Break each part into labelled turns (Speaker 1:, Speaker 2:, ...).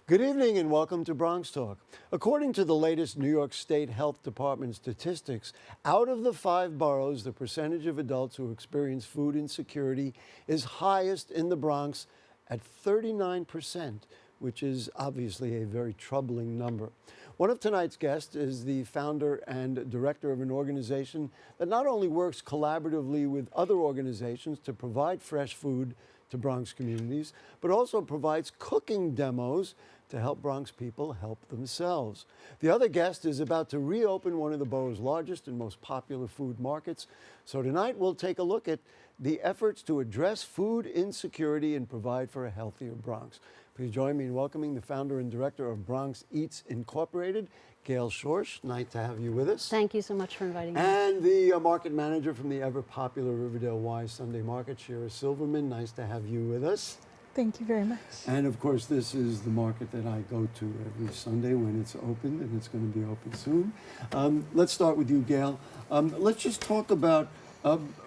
Speaker 1: Good evening and welcome to BronxTalk. According to the latest New York State Health Department statistics, out of the 5 boroughs, the percentage of adults who experience food insecurity is highest in the Bronx at 39%, which is obviously a very troubling number. One of tonight's guests is the founder and director of an organization that not only works collaboratively with other organizations to provide fresh food to Bronx communities, but also provides cooking demos to help Bronx people help themselves. The other guest is about to reopen one of the borough's largest and most popular food markets. So tonight we'll take a look at the efforts to address food insecurity and provide for a healthier Bronx. Please join me in welcoming the founder and director of Bronx Eats Incorporated, Gail Schorsch. Nice to have you with us.
Speaker 2: Thank you so much for inviting me.
Speaker 1: And the market manager from the ever-popular Riverdale Y Sunday Market, Shira Silverman. Nice to have you with us.
Speaker 3: Thank you very much.
Speaker 1: And of course, this is the market that I go to every Sunday when it's open, and it's going to be open soon. Let's start with you, Gail. Let's just talk about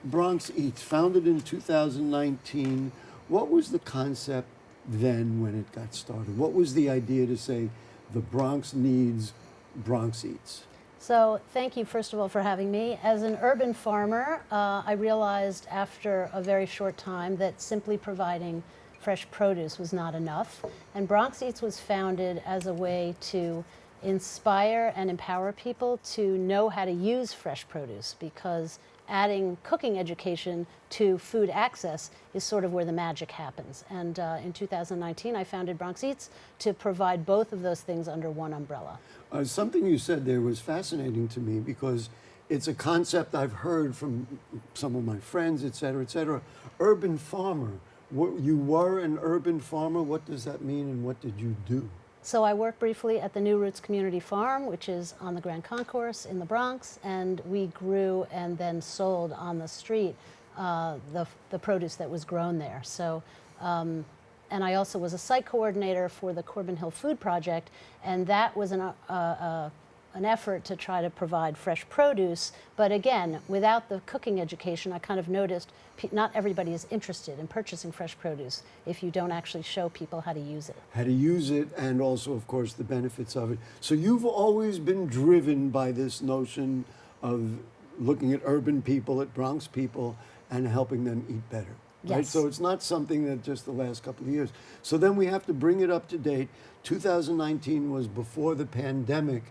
Speaker 1: Bronx Eats, founded in 2019. What was the concept then when it got started? What was the idea to say the Bronx needs Bronx Eats?
Speaker 2: So thank you, first of all, for having me. As an urban farmer, I realized after a very short time that simply providing fresh produce was not enough. And Bronx Eats was founded as a way to inspire and empower people to know how to use fresh produce, because adding cooking education to food access is sort of where the magic happens. And in 2019, I founded Bronx Eats to provide both of those things under one umbrella.
Speaker 1: Something you said there was fascinating to me, because it's a concept I've heard from some of my friends, et cetera, et cetera. Urban farmer. You were an urban farmer. What does that mean, and what did you do?
Speaker 2: So I worked briefly at the New Roots Community Farm, which is on the Grand Concourse in the Bronx, and we grew and then sold on the street the produce that was grown there. So, and I also was a site coordinator for the Corbin Hill Food Project, and that was an effort to try to provide fresh produce. But again, without the cooking education, I kind of noticed not everybody is interested in purchasing fresh produce if you don't actually show people how to use it.
Speaker 1: How to use it, and also, of course, the benefits of it. So you've always been driven by this notion of looking at urban people, at Bronx people, and helping them eat better. Right?
Speaker 2: Yes.
Speaker 1: So it's not something that just the last couple of years. So then we have to bring it up to date. 2019 was before the pandemic.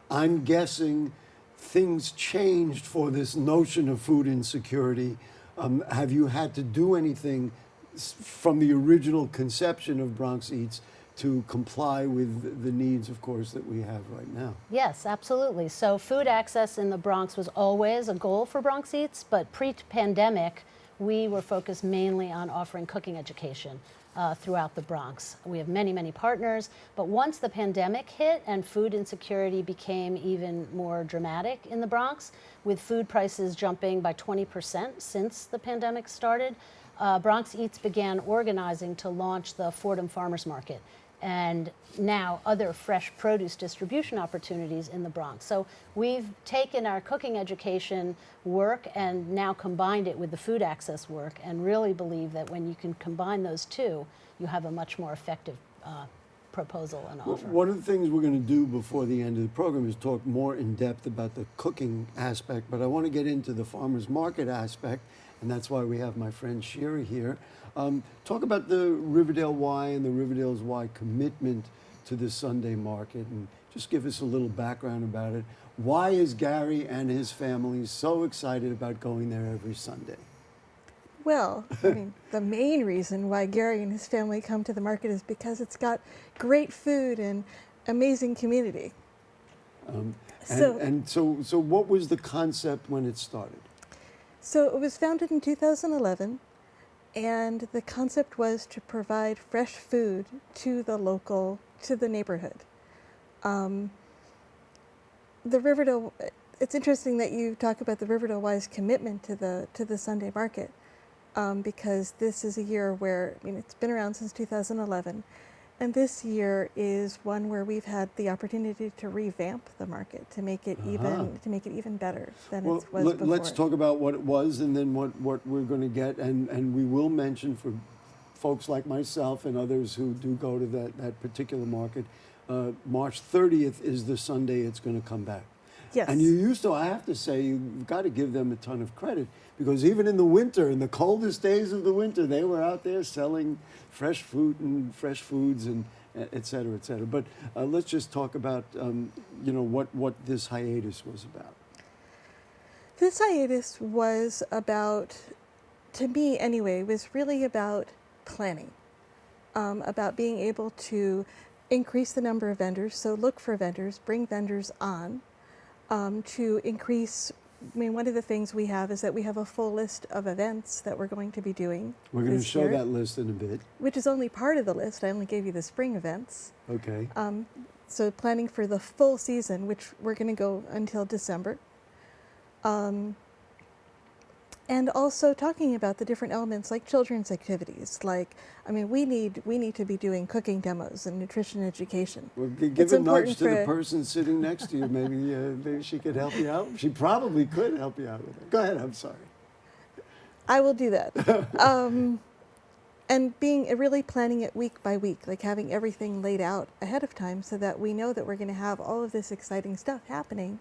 Speaker 1: I'm guessing things changed for this notion of food insecurity. Have you had to do anything from the original conception of Bronx Eats to comply with the needs, of course, that we have right now?
Speaker 2: Yes, absolutely. So food access in the Bronx was always a goal for Bronx Eats, but pre-pandemic, we were focused mainly on offering cooking education throughout the Bronx. We have many, many partners, but once the pandemic hit and food insecurity became even more dramatic in the Bronx, with food prices jumping by 20% since the pandemic started, Bronx Eats began organizing to launch the Fordham Farmers Market, and now other fresh produce distribution opportunities in the Bronx. So we've taken our cooking education work and now combined it with the food access work, and really believe that when you can combine those two, you have a much more effective proposal and offer.
Speaker 1: One of the things we're going to do before the end of the program is talk more in depth about the cooking aspect, but I want to get into the farmers market aspect, and that's why we have my friend Shira here. Talk about the Riverdale Y and the Riverdale's Y commitment to the Sunday market, and just give us a little background about it. Why is Gary and his family so excited about going there every Sunday?
Speaker 3: Well, I mean, the main reason why Gary and his family come to the market is because it's got great food and amazing community.
Speaker 1: So what was the concept when it started?
Speaker 3: So it was founded in 2011, and the concept was to provide fresh food to the neighborhood. The Riverdale, it's interesting that you talk about the Riverdale Y's commitment to the Sunday market, because this is a year where, I mean, it's been around since 2011, and this year is one where we've had the opportunity to revamp the market, to make it even better than it was before.
Speaker 1: Let's talk about what it was, and then what we're going to get, and we will mention for folks like myself and others who do go to that particular market, March 30th is the Sunday it's going to come back.
Speaker 3: Yes.
Speaker 1: And you used to, I have to say, you've got to give them a ton of credit, because even in the winter, in the coldest days of the winter, they were out there selling fresh fruit and fresh foods and et cetera, et cetera. But let's just talk about, what this hiatus was about.
Speaker 3: This hiatus was about, to me anyway, was really about planning, about being able to increase the number of vendors, so look for vendors, bring vendors on, to increase. I mean, one of the things we have is that we have a full list of events that we're going to be doing.
Speaker 1: We're going to
Speaker 3: this
Speaker 1: show
Speaker 3: year,
Speaker 1: that list in a bit.
Speaker 3: which is only part of the list. I only gave you the spring events.
Speaker 1: Okay.
Speaker 3: So planning for the full season, which we're going to go until December. And also talking about the different elements like children's activities. Like, I mean, we need to be doing cooking demos and nutrition education.
Speaker 1: Well, give
Speaker 3: It's
Speaker 1: a nudge
Speaker 3: important
Speaker 1: to the
Speaker 3: for-
Speaker 1: person sitting next to you. Maybe she could help you out. She probably could help you out with it. Go ahead. I'm sorry.
Speaker 3: I will do that. And really planning it week by week, like having everything laid out ahead of time so that we know that we're going to have all of this exciting stuff happening.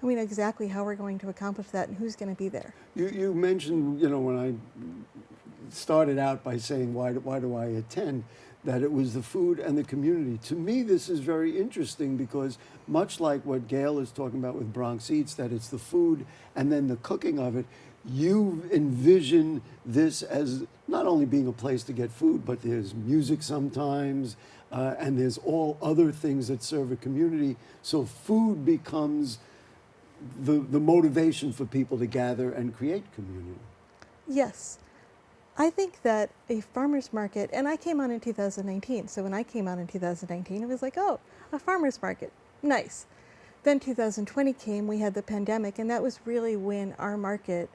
Speaker 3: And we know exactly how we're going to accomplish that and who's going to be there.
Speaker 1: You mentioned, when I started out by saying, why do I attend, that it was the food and the community. To me, this is very interesting because much like what Gail is talking about with Bronx Eats, that it's the food and then the cooking of it, you envision this as not only being a place to get food, but there's music sometimes, and there's all other things that serve a community. So food becomes the motivation for people to gather and create community.
Speaker 3: Yes. I think that a farmer's market, and I came on in 2019, so when I came on in 2019, it was like, oh, a farmer's market, nice. Then 2020 came, we had the pandemic, and that was really when our market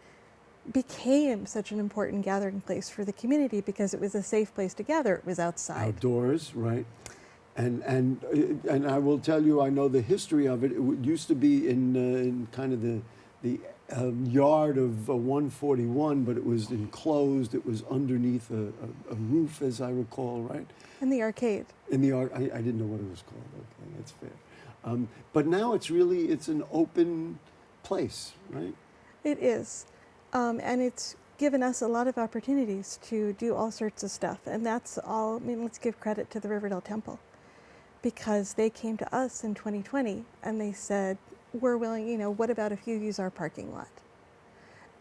Speaker 3: became such an important gathering place for the community because it was a safe place to gather. It was outside.
Speaker 1: Outdoors, right? And I will tell you, I know the history of it. It used to be in kind of the yard of 141, but it was enclosed. It was underneath a roof, as I recall, right?
Speaker 3: And the arcade.
Speaker 1: In the I didn't know what it was called. Okay, that's fair. But now it's an open place, right?
Speaker 3: It is. And it's given us a lot of opportunities to do all sorts of stuff. And that's all, I mean, let's give credit to the Riverdale Temple, because they came to us in 2020 and they said, we're willing, what about if you use our parking lot?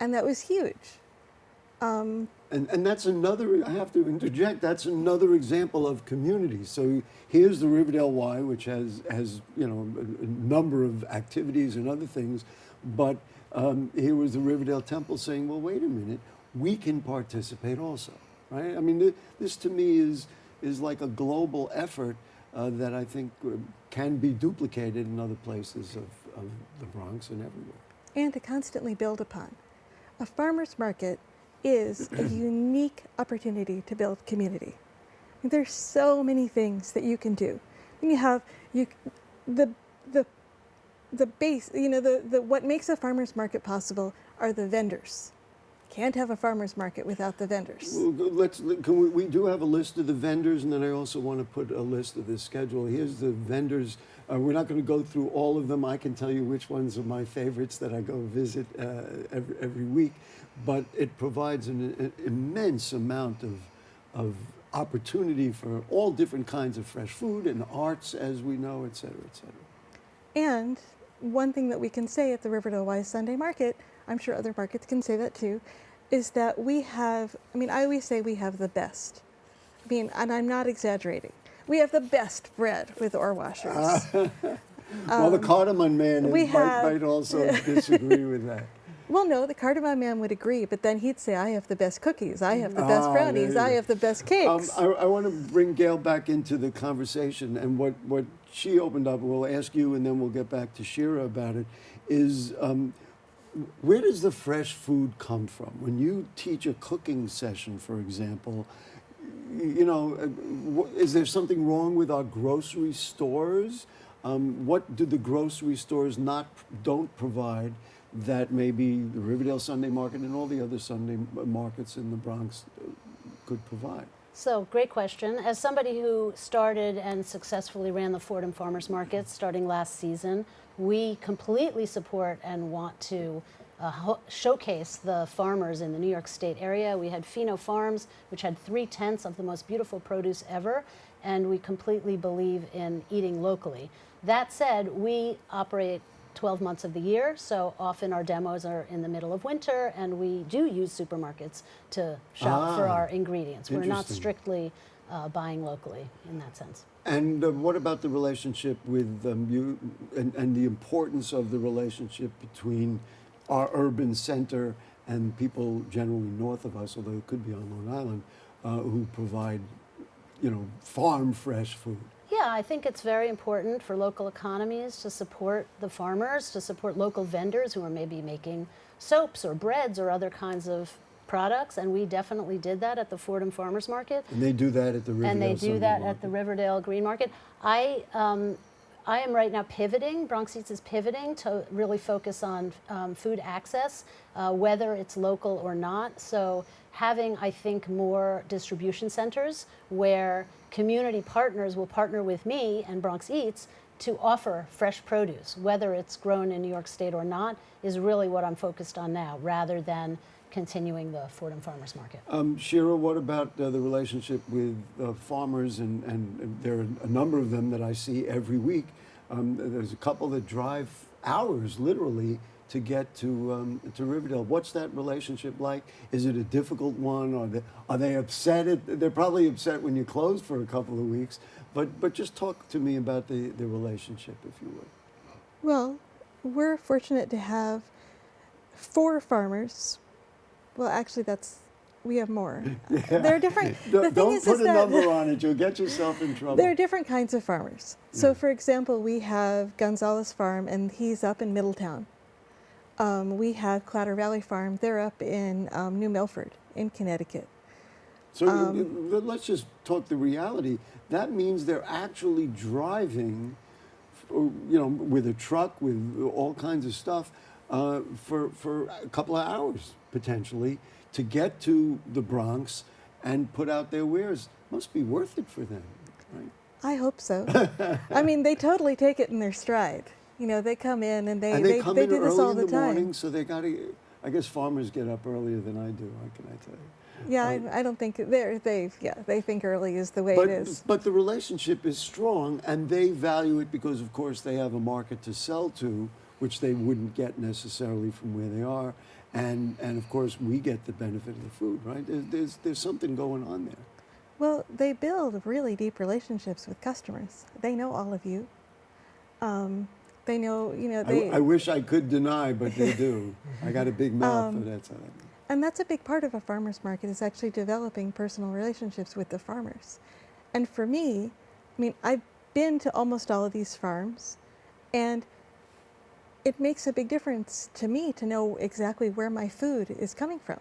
Speaker 3: And that was huge.
Speaker 1: And that's another, I have to interject, that's another example of community. So here's the Riverdale Y, which has a number of activities and other things, but here was the Riverdale Temple saying, well, wait a minute, we can participate also, right? I mean, this to me is like a global effort that I think can be duplicated in other places of the Bronx and everywhere.
Speaker 3: And to constantly build upon. A farmer's market is a unique opportunity to build community. I mean, there's so many things that you can do. And you have the base, what makes a farmer's market possible are the vendors. Can't have a farmer's market without the vendors.
Speaker 1: Well, we do have a list of the vendors, and then I also want to put a list of the schedule. Here's the vendors. We're not going to go through all of them. I can tell you which ones are my favorites that I go visit every week, but it provides an immense amount of opportunity for all different kinds of fresh food and arts, as we know, et cetera, et cetera.
Speaker 3: And one thing that we can say at the Riverdale Y Sunday Market, I'm sure other markets can say that too, is that we have, I always say we have the best. And I'm not exaggerating. We have the best bread with ore washers.
Speaker 1: Well, the Cardamom Man might also disagree with that.
Speaker 3: Well, no, the Cardamom Man would agree, but then he'd say, I have the best cookies, I have the best brownies, I have the best cakes.
Speaker 1: I want to bring Gail back into the conversation, and what she opened up, we'll ask you, and then we'll get back to Shira about it, is where does the fresh food come from? When you teach a cooking session, for example, is there something wrong with our grocery stores? What do the grocery stores don't provide that maybe the Riverdale Sunday Market and all the other Sunday markets in the Bronx could provide?
Speaker 2: So, great question. As somebody who started and successfully ran the Fordham Farmers Market starting last season, we completely support and want to showcase the farmers in the New York State area. We had Fino Farms, which had 3/10 of the most beautiful produce ever, and we completely believe in eating locally. That said, we operate 12 months of the year, so often our demos are in the middle of winter, and we do use supermarkets to shop for our ingredients. We're not
Speaker 1: Interesting.
Speaker 2: strictly buying locally in that sense.
Speaker 1: And what about the relationship with you and the importance of the relationship between our urban center and people generally north of us, although it could be on Long Island, who provide, farm fresh food?
Speaker 2: Yeah, I think it's very important for local economies to support the farmers, to support local vendors who are maybe making soaps or breads or other kinds of products, and we definitely did that at the Fordham Farmers Market.
Speaker 1: And they do that at the Riverdale
Speaker 2: And they do
Speaker 1: Sunday
Speaker 2: that
Speaker 1: Market.
Speaker 2: at the Riverdale Green Market. I am right now pivoting, Bronxites is pivoting to really focus on food access, whether it's local or not. So having, I think, more distribution centers where community partners will partner with me and Bronx Eats to offer fresh produce, whether it's grown in New York State or not, is really what I'm focused on now, rather than continuing the Fordham Farmers Market.
Speaker 1: Shira, what about the relationship with farmers? And there are a number of them that I see every week. There's a couple that drive hours, literally, to get to Riverdale. What's that relationship like? Is it a difficult one? Are they upset? They're probably upset when you close for a couple of weeks. But just talk to me about the relationship, if you would.
Speaker 3: Well, we're fortunate to have 4 farmers. Well, actually, we have more. They're different. The thing
Speaker 1: Don't
Speaker 3: is
Speaker 1: put a
Speaker 3: that
Speaker 1: number on it. You'll get yourself in trouble.
Speaker 3: there are different kinds of farmers. So, for example, we have Gonzalez Farm, and he's up in Middletown. We have Clatter Valley Farm. They're up in New Milford in Connecticut.
Speaker 1: So let's just talk the reality. That means they're actually driving, with a truck, with all kinds of stuff, for a couple of hours, potentially, to get to the Bronx and put out their wares. Must be worth it for them, right?
Speaker 3: I hope so. I mean, they totally take it in their stride. They come in and
Speaker 1: And
Speaker 3: they
Speaker 1: come
Speaker 3: do
Speaker 1: in
Speaker 3: this
Speaker 1: early
Speaker 3: all
Speaker 1: in
Speaker 3: the
Speaker 1: the
Speaker 3: time.
Speaker 1: morning, so they got to. I guess farmers get up earlier than I do. What can I tell you?
Speaker 3: Yeah, I don't think they think early is the way it is.
Speaker 1: But the relationship is strong, and they value it because, of course, they have a market to sell to, which they wouldn't get necessarily from where they are, and of course we get the benefit of the food, right? There's something going on there.
Speaker 3: Well, they build really deep relationships with customers. They know all of you. They know,
Speaker 1: I wish I could deny, but they do. I got a big mouth, but that's all right.
Speaker 3: And that's a big part of a farmer's market, is actually developing personal relationships with the farmers. And for me, I've been to almost all of these farms, and it makes a big difference to me to know exactly where my food is coming from.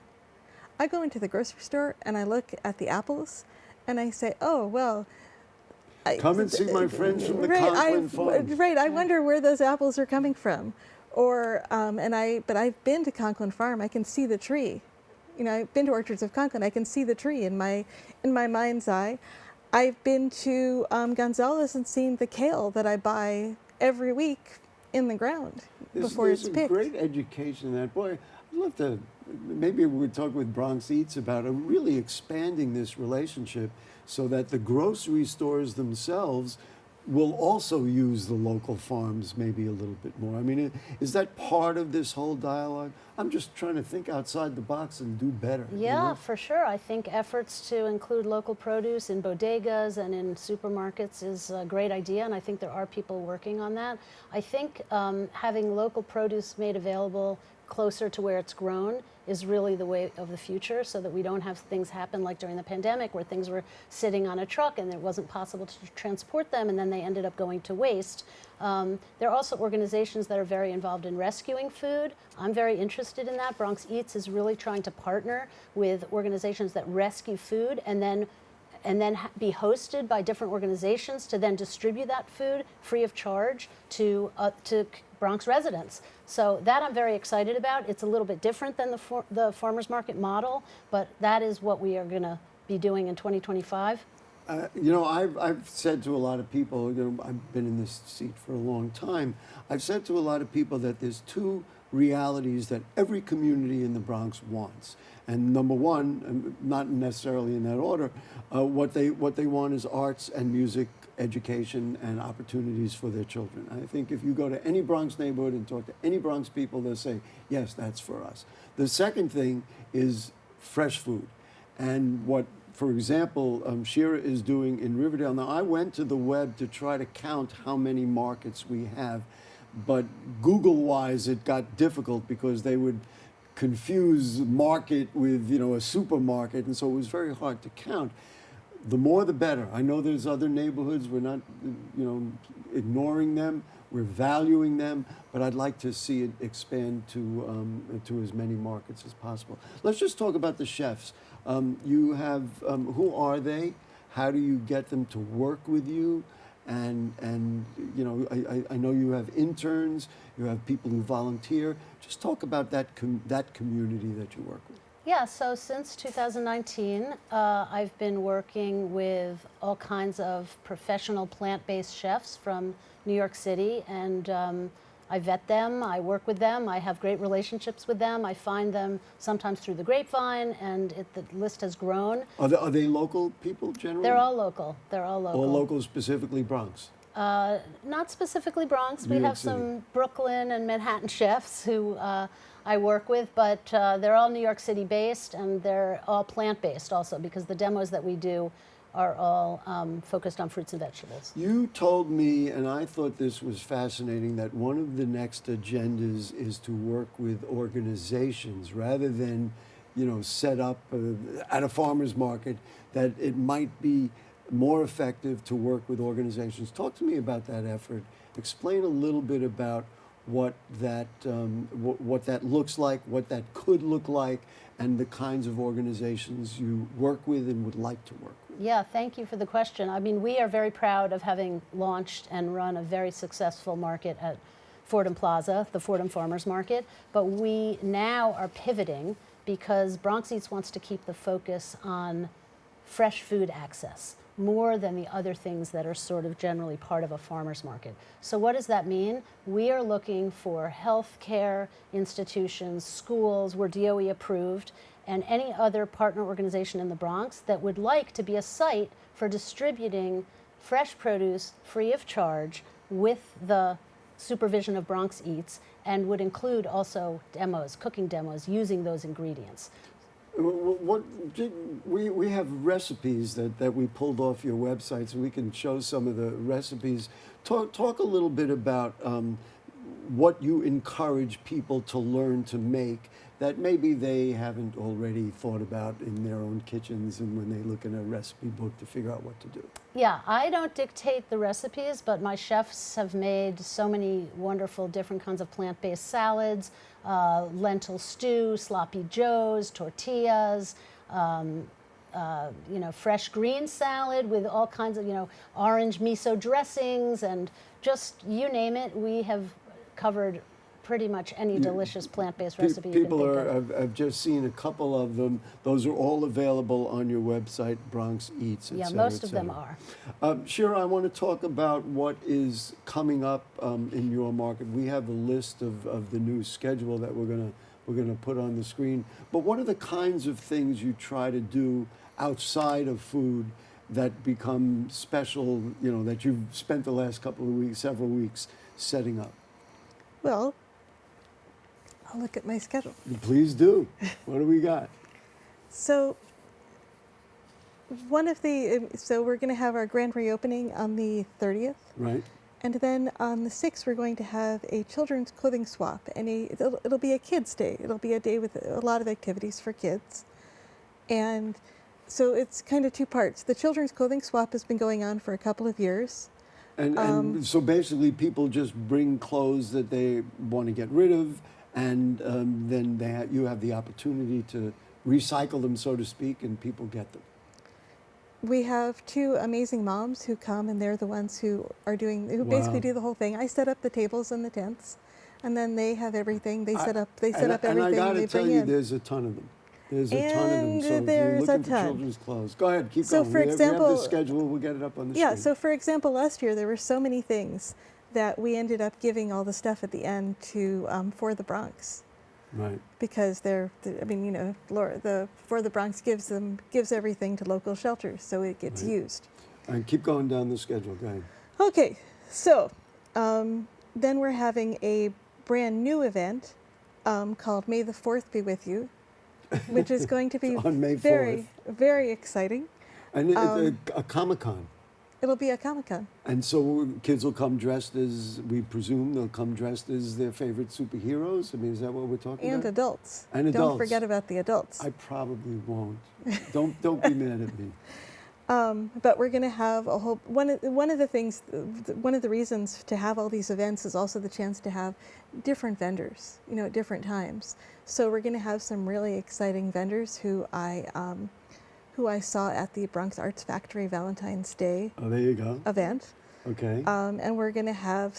Speaker 3: I go into the grocery store and I look at the apples and I say, oh, well,
Speaker 1: Come and see my friends from the
Speaker 3: right,
Speaker 1: Conklin Farms.
Speaker 3: Right, I wonder where those apples are coming from. Or, but I've been to Conklin Farm. I can see the tree. I've been to Orchards of Conklin. I can see the tree in my mind's eye. I've been to Gonzalez and seen the kale that I buy every week in the ground before it's picked.
Speaker 1: There's a great education in that. Boy, I'd love to, maybe we would talk with Bronx Eats about really expanding this relationship so that the grocery stores themselves will also use the local farms maybe a little bit more. Is that part of this whole dialogue? I'm just trying to think outside the box and do better.
Speaker 2: Yeah, for sure. I think efforts to include local produce in bodegas and in supermarkets is a great idea, and I think there are people working on that. I think having local produce made available closer to where it's grown is really the way of the future, so that we don't have things happen like during the pandemic where things were sitting on a truck and it wasn't possible to transport them, and then they ended up going to waste. There are also organizations that are very involved in rescuing food. I'm very interested in that. Bronx Eats is really trying to partner with organizations that rescue food and then be hosted by different organizations to then distribute that food free of charge to Bronx residents. So that I'm very excited about. It's a little bit different than the farmers market model, but that is what we are going to be doing in 2025?
Speaker 1: You know, I've said to a lot of people, you know, I've been in this seat for a long time. I've said to a lot of people that there's two realities that every community in the Bronx wants. And number one, and not necessarily in that order, what they want is arts and music education and opportunities for their children. I think if you go to any Bronx neighborhood and talk to any Bronx people, they'll say, yes, that's for us. The second thing is fresh food. And what, for example, Shira is doing in Riverdale. Now, I went to the web to try to count how many markets we have, but Google-wise, it got difficult because they would confuse market with, you know, a supermarket, and so it was very hard to count. The more the better. I know there's other neighborhoods. We're not, you know, ignoring them. We're valuing them, but I'd like to see it expand to as many markets as possible. Let's just talk about the chefs. You have, who are they? How do you get them to work with you? And you know, I know you have interns, you have people who volunteer. Just talk about that community that you work with.
Speaker 2: Yeah, so since 2019, I've been working with all kinds of professional plant-based chefs from New York City, and I vet them, I work with them, I have great relationships with them. I find them sometimes through the grapevine, and the list has grown.
Speaker 1: Are they local people generally?
Speaker 2: They're all local. They're all local.
Speaker 1: All local, specifically Bronx?
Speaker 2: Not specifically Bronx. We
Speaker 1: New York
Speaker 2: have
Speaker 1: City.
Speaker 2: some Brooklyn and Manhattan chefs who I work with, but they're all New York City based, and they're all plant based also, because the demos that we do are all focused on fruits and vegetables.
Speaker 1: You told me, and I thought this was fascinating, that one of the next agendas is to work with organizations rather than, you know, set up at a farmer's market, that it might be more effective to work with organizations. Talk to me about that effort. Explain a little bit about what that looks like, what that could look like, and the kinds of organizations you work with and would like to work with.
Speaker 2: Yeah, thank you for the question. I mean, we are very proud of having launched and run a very successful market at Fordham Plaza, the Fordham Farmers Market, but we now are pivoting because Bronxites wants to keep the focus on fresh food access more than the other things that are sort of generally part of a farmer's market. So what does that mean? We are looking for healthcare institutions, schools, we're DOE approved, and any other partner organization in the Bronx that would like to be a site for distributing fresh produce free of charge with the supervision of Bronx Eats, and would include also demos, cooking demos, using those ingredients.
Speaker 1: We have recipes that we pulled off your website, so we can show some of the recipes. Talk a little bit about what you encourage people to learn to make that maybe they haven't already thought about in their own kitchens and when they look in a recipe book to figure out what to do.
Speaker 2: Yeah, I don't dictate the recipes, but my chefs have made so many wonderful different kinds of plant-based salads, lentil stew, sloppy joes, tortillas, you know, fresh green salad with all kinds of, you know, orange miso dressings, and just you name it. We have covered pretty much any delicious plant-based recipe you can
Speaker 1: People
Speaker 2: think of.
Speaker 1: I've just seen a couple of them. Those are all available on your website, Bronx Eats, et
Speaker 2: Yeah,
Speaker 1: cetera,
Speaker 2: most
Speaker 1: et
Speaker 2: of them
Speaker 1: cetera.
Speaker 2: are.
Speaker 1: Shira, I want to talk about what is coming up in your market. We have a list of the new schedule that we're gonna put on the screen. But what are the kinds of things you try to do outside of food that become special, you know, that you've spent the last couple of weeks, several weeks setting up?
Speaker 3: Well, I'll look at my schedule.
Speaker 1: Please do. What do we got?
Speaker 3: So so we're going to have our grand reopening on the 30th.
Speaker 1: Right.
Speaker 3: And then on the 6th, we're going to have a children's clothing swap, and it'll be a kids' day. It'll be a day with a lot of activities for kids. And so it's kind of two parts. The children's clothing swap has been going on for a couple of years.
Speaker 1: And so basically people just bring clothes that they want to get rid of, and then you have the opportunity to recycle them, so to speak, and people get them.
Speaker 3: We have two amazing moms who come, and they're the ones who basically do the whole thing. I set up the tables and the tents, and then they have everything. They set up everything.
Speaker 1: And I got
Speaker 3: they
Speaker 1: to tell
Speaker 3: bring
Speaker 1: you,
Speaker 3: in.
Speaker 1: there's a ton of them. There's a ton of them. So if you're
Speaker 3: there's a
Speaker 1: looking for
Speaker 3: ton.
Speaker 1: children's clothes, go ahead, keep
Speaker 3: So
Speaker 1: going.
Speaker 3: for
Speaker 1: We have
Speaker 3: example-
Speaker 1: the schedule. We'll get it up on the
Speaker 3: Yeah,
Speaker 1: screen.
Speaker 3: so for example, last year there were so many things that we ended up giving all the stuff at the end to For the Bronx.
Speaker 1: Right.
Speaker 3: Because the For the Bronx gives everything to local shelters, so it gets
Speaker 1: Right.
Speaker 3: used.
Speaker 1: And keep going down the schedule. Go ahead.
Speaker 3: Okay, so then we're having a brand new event called May the 4th Be With You, which is going to be
Speaker 1: On May
Speaker 3: very, very exciting.
Speaker 1: And a Comic-Con.
Speaker 3: It'll be a Comic-Con.
Speaker 1: And so kids will come dressed as, we presume, they'll come dressed as their favorite superheroes? I mean, is that what we're talking
Speaker 3: And
Speaker 1: about?
Speaker 3: adults.
Speaker 1: And
Speaker 3: Don't
Speaker 1: adults.
Speaker 3: forget about the adults.
Speaker 1: I probably won't. Don't be mad at me.
Speaker 3: But we're going to have a whole one of the reasons to have all these events is also the chance to have different vendors, at different times. So we're going to have some really exciting vendors who I saw at the Bronx Arts Factory Valentine's Day
Speaker 1: Oh, there you go.
Speaker 3: event.
Speaker 1: Okay.
Speaker 3: And we're going to have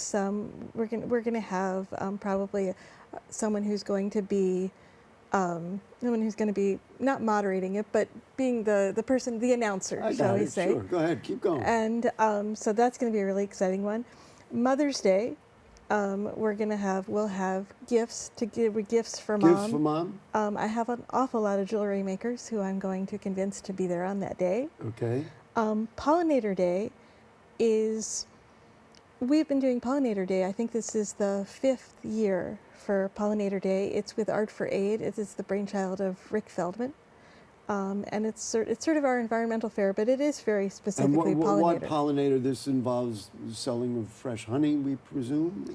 Speaker 3: probably someone who's going to be not moderating it, but being the person, the announcer,
Speaker 1: I
Speaker 3: shall
Speaker 1: got
Speaker 3: we
Speaker 1: it.
Speaker 3: say.
Speaker 1: Sure. Go ahead. Keep going.
Speaker 3: And so that's going to be a really exciting one. Mother's Day, we'll have gifts to give gifts for mom.
Speaker 1: Gifts for mom?
Speaker 3: I have an awful lot of jewelry makers who I'm going to convince to be there on that day.
Speaker 1: Okay.
Speaker 3: Pollinator Day we've been doing Pollinator Day. I think this is the 5th year for Pollinator Day. It's with Art for Aid. It is the brainchild of Rick Feldman. And it's sort of our environmental fair, but it is very specifically
Speaker 1: And
Speaker 3: pollinator.
Speaker 1: what pollinator? This involves selling of fresh honey, we presume?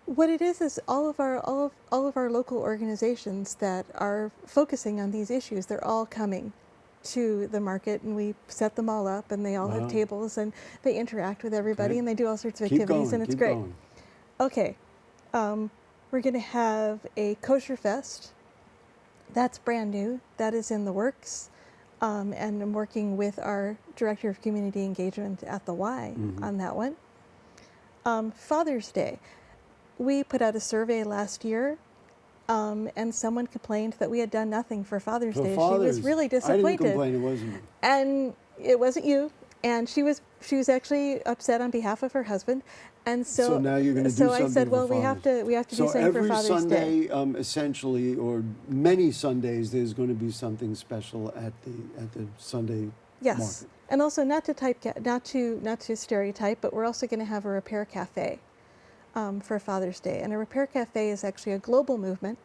Speaker 3: What it is all of our local organizations that are focusing on these issues. They're all coming to the market, and we set them all up, and they all
Speaker 1: Wow.
Speaker 3: have tables, and they interact with everybody,
Speaker 1: Okay.
Speaker 3: and they do all sorts of
Speaker 1: Keep
Speaker 3: activities,
Speaker 1: going,
Speaker 3: and it's
Speaker 1: keep
Speaker 3: great.
Speaker 1: going.
Speaker 3: Okay, we're going to have a kosher fest. That's brand new. That is in the works. And I'm working with our Director of Community Engagement at the Y on that one. Father's Day. We put out a survey last year, and someone complained that we had done nothing for Father's Day. She was really
Speaker 1: I
Speaker 3: disappointed.
Speaker 1: didn't complain, it wasn't me.
Speaker 3: And it wasn't you. And she was actually upset on behalf of her husband. And so
Speaker 1: now you're going to do
Speaker 3: so
Speaker 1: something
Speaker 3: I said,
Speaker 1: for
Speaker 3: well, we have
Speaker 1: fathers.
Speaker 3: to do something for Father's
Speaker 1: So
Speaker 3: Day.
Speaker 1: every Sunday, essentially, or many Sundays, there's going to be something special at the Sunday
Speaker 3: Yes.
Speaker 1: market.
Speaker 3: And also not to stereotype, but we're also going to have a repair cafe for Father's Day. And a repair cafe is actually a global movement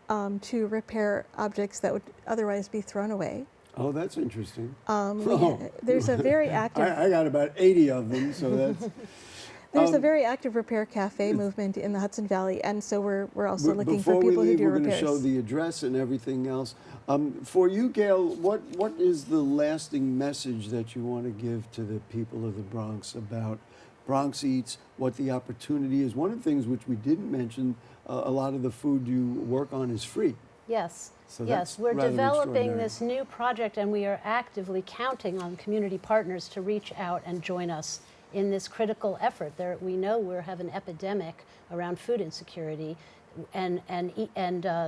Speaker 3: to repair objects that would otherwise be thrown away.
Speaker 1: Oh, that's interesting.
Speaker 3: There's a very active
Speaker 1: I got about 80 of them, so that's...
Speaker 3: there's a very active repair cafe movement in the Hudson Valley, and so we're also looking for
Speaker 1: Before
Speaker 3: people
Speaker 1: we leave,
Speaker 3: who do
Speaker 1: we're going to
Speaker 3: repairs.
Speaker 1: show the address and everything else. For you, Gail, what is the lasting message that you want to give to the people of the Bronx about Bronx Eats, what the opportunity is? One of the things which we didn't mention, a lot of the food you work on is free.
Speaker 2: Yes.
Speaker 1: So
Speaker 2: Yes,
Speaker 1: that's
Speaker 2: we're
Speaker 1: rather
Speaker 2: developing
Speaker 1: extraordinary.
Speaker 2: this new project, and we are actively counting on community partners to reach out and join us in this critical effort. We know we have an epidemic around food insecurity, and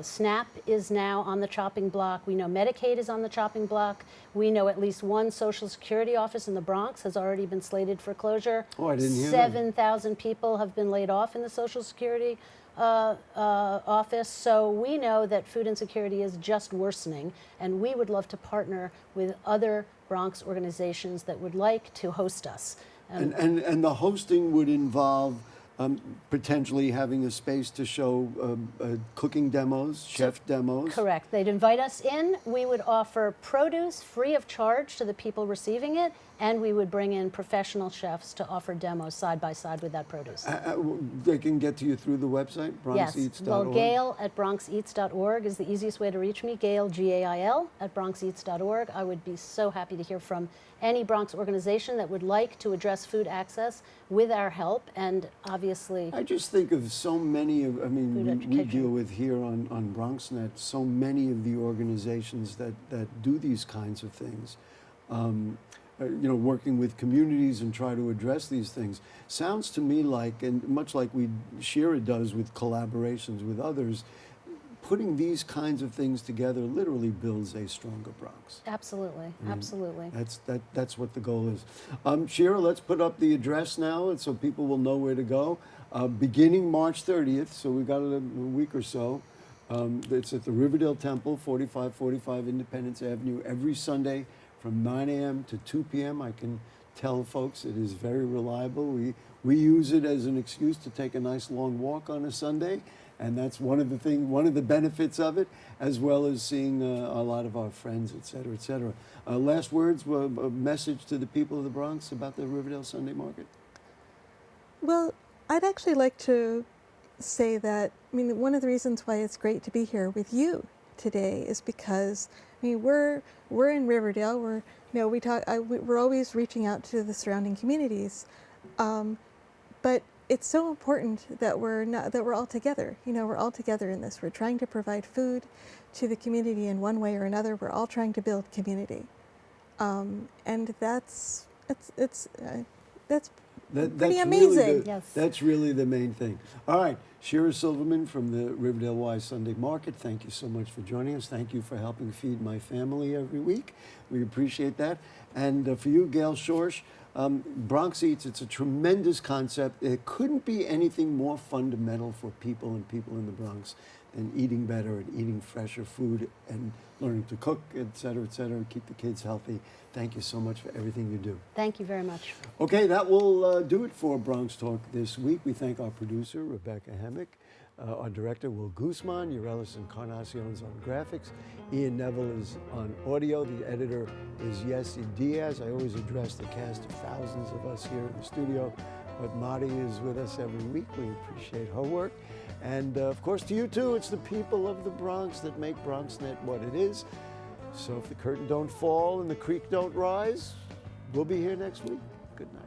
Speaker 2: SNAP is now on the chopping block. We know Medicaid is on the chopping block. We know at least one Social Security office in the Bronx has already been slated for closure.
Speaker 1: Oh, I didn't hear that.
Speaker 2: 7,000 people have been laid off in the Social Security office. So we know that food insecurity is just worsening, and we would love to partner with other Bronx organizations that would like to host us.
Speaker 1: And the hosting would involve potentially having a space to show cooking demos, chef demos.
Speaker 2: Correct. They'd invite us in. We would offer produce free of charge to the people receiving it, and we would bring in professional chefs to offer demos side by side with that produce.
Speaker 1: They can get to you through the website,
Speaker 2: Yes.
Speaker 1: BronxEats.org.
Speaker 2: Well, Gail at BronxEats.org is the easiest way to reach me. Gail, Gail, at BronxEats.org. I would be so happy to hear from any Bronx organization that would like to address food access with our help, and obviously...
Speaker 1: I just think of so many of,
Speaker 2: Food
Speaker 1: we
Speaker 2: education.
Speaker 1: deal with here on BronxNet, so many of the organizations that do these kinds of things. Working with communities and try to address these things. Sounds to me like, and much like Shira does with collaborations with others, putting these kinds of things together literally builds a stronger Bronx.
Speaker 2: Absolutely, absolutely.
Speaker 1: That's what the goal is. Shira, let's put up the address now, and so people will know where to go. Beginning March 30th, so we've got a week or so. It's at the Riverdale Temple, 4545 Independence Avenue, every Sunday from 9 a.m. to 2 p.m. I can tell folks it is very reliable. We use it as an excuse to take a nice long walk on a Sunday, and that's one of the benefits of it, as well as seeing a lot of our friends, et cetera, et cetera. Last words, a message to the people of the Bronx about the Riverdale Sunday Market?
Speaker 3: Well, I'd actually like to say that, I mean, one of the reasons why it's great to be here with you today is because, I mean, we're in Riverdale. We're always reaching out to the surrounding communities, but it's so important that we're all together. We're all together in this. We're trying to provide food to the community in one way or another. We're all trying to build community, and that's pretty amazing.
Speaker 2: Yes.
Speaker 1: That's really the main thing. All right, Shira Silverman from the Riverdale Y Sunday Market, thank you so much for joining us. Thank you for helping feed my family every week. We appreciate that. And for you, Gail Schorsch, Bronx Eats, it's a tremendous concept. It couldn't be anything more fundamental for people and people in the Bronx than eating better and eating fresher food and learning to cook, et cetera, keep the kids healthy. Thank you so much for everything you do.
Speaker 2: Thank you very much.
Speaker 1: Okay, that will do it for Bronx Talk this week. We thank our producer, Rebecca Hemick, our director, Will Guzman, Urelis Encarnacion's on graphics, Ian Neville is on audio, the editor is Yenelsida Diaz. I always address the cast of thousands of us here in the studio, but Marty is with us every week. We appreciate her work. And of course, to you too, it's the people of the Bronx that make BronxNet what it is. So if the curtain don't fall and the creek don't rise, we'll be here next week. Good night.